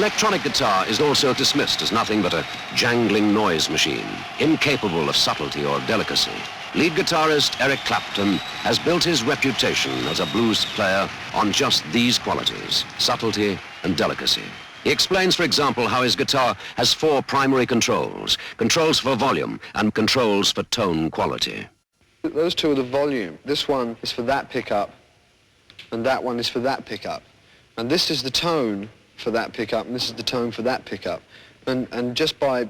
Electronic guitar is also dismissed as nothing but a jangling noise machine, incapable of subtlety or delicacy. Lead guitarist Eric Clapton has built his reputation as a blues player on just these qualities, subtlety and delicacy. He explains, for example, how his guitar has 4 primary controls, controls for volume and controls for tone quality. Those 2 are the volume. This one is for that pickup, and that one is for that pickup. And this is the tone for that pickup, and this is the tone for that pickup. And just by,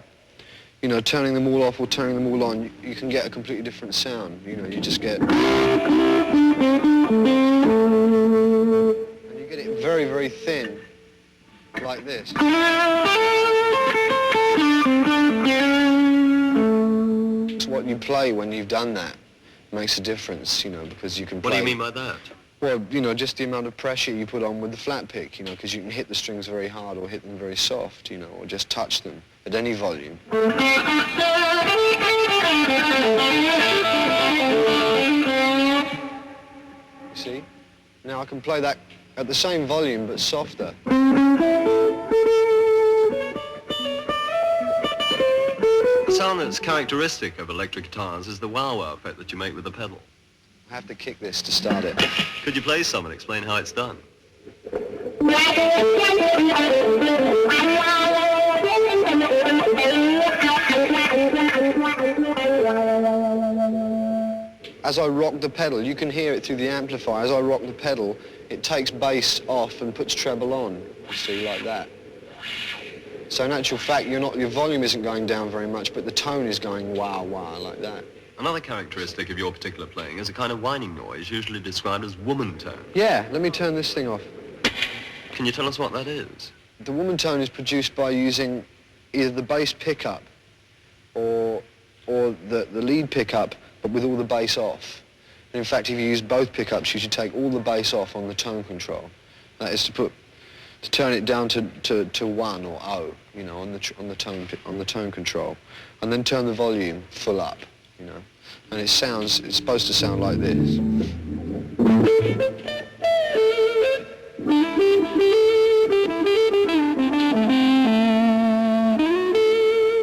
you know, turning them all off or turning them all on, you can get a completely different sound. You know, you just get... And you get it very, very thin, like this. It's what you play when you've done that makes a difference, you know, because you can play... What do you mean by that? Well, you know, just the amount of pressure you put on with the flat pick, you know, because you can hit the strings very hard or hit them very soft, you know, or just touch them at any volume. You see? Now I can play that at the same volume but softer. The sound that's characteristic of electric guitars is the wow-wow effect that you make with the pedal. I have to kick this to start it. Could you play some and explain how it's done? As I rock the pedal, you can hear it through the amplifier. As I rock the pedal, it takes bass off and puts treble on, you see, like that. So in actual fact, your volume isn't going down very much, but the tone is going wah-wah, like that. Another characteristic of your particular playing is a kind of whining noise, usually described as woman tone. Yeah, let me turn this thing off. Can you tell us what that is? The woman tone is produced by using either the bass pickup or the lead pickup, but with all the bass off. And in fact, if you use both pickups, you should take all the bass off on the tone control. That is to turn it down to 1 or 0, you know, on the tone control, and then turn the volume full up, you know. And it's supposed to sound like this.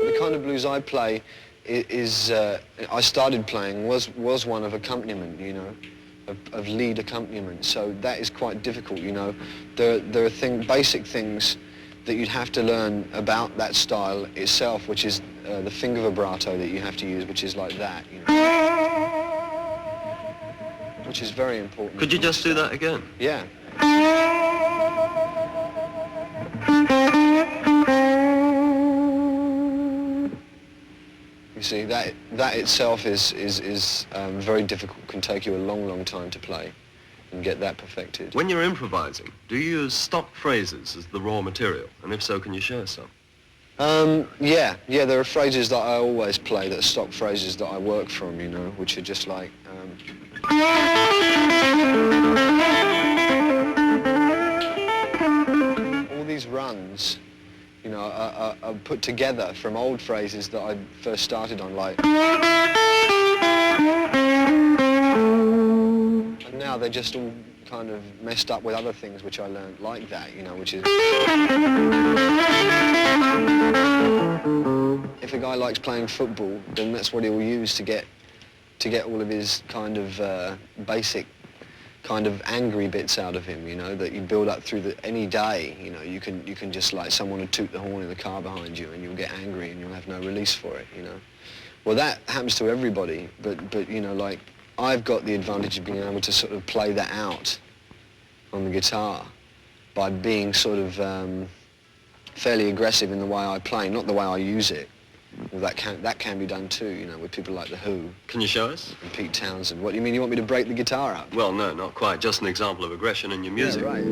The kind of blues I play I started playing was one of accompaniment, you know, of lead accompaniment. So that is quite difficult, you know. There are basic things that you'd have to learn about that style itself, which is the finger vibrato that you have to use, which is like that, you know, which is very important. Could you just do that again? Yeah. You see, that itself is very difficult, can take you a long, long time to play and get that perfected. When you're improvising, do you use stock phrases as the raw material? And if so, can you share some? Yeah, there are phrases that I always play, that are stock phrases that I work from, you know, which are just like... all these runs, you know, are put together from old phrases that I first started on, like... And now they're just all kind of messed up with other things which I learned like that, you know, which is... If a guy likes playing football, then that's what he'll use to get all of his kind of basic kind of angry bits out of him, you know, that you build up through any day, you know. You can just, like, someone will toot the horn in the car behind you and you'll get angry and you'll have no release for it, you know. Well, that happens to everybody, but you know, like, I've got the advantage of being able to sort of play that out on the guitar by being sort of fairly aggressive in the way I play, not the way I use it. Well, that can be done too, you know, with people like The Who. Can you show us? And Pete Townsend. What do you mean, you want me to break the guitar up? Well, no, not quite. Just an example of aggression in your music. Yeah, right.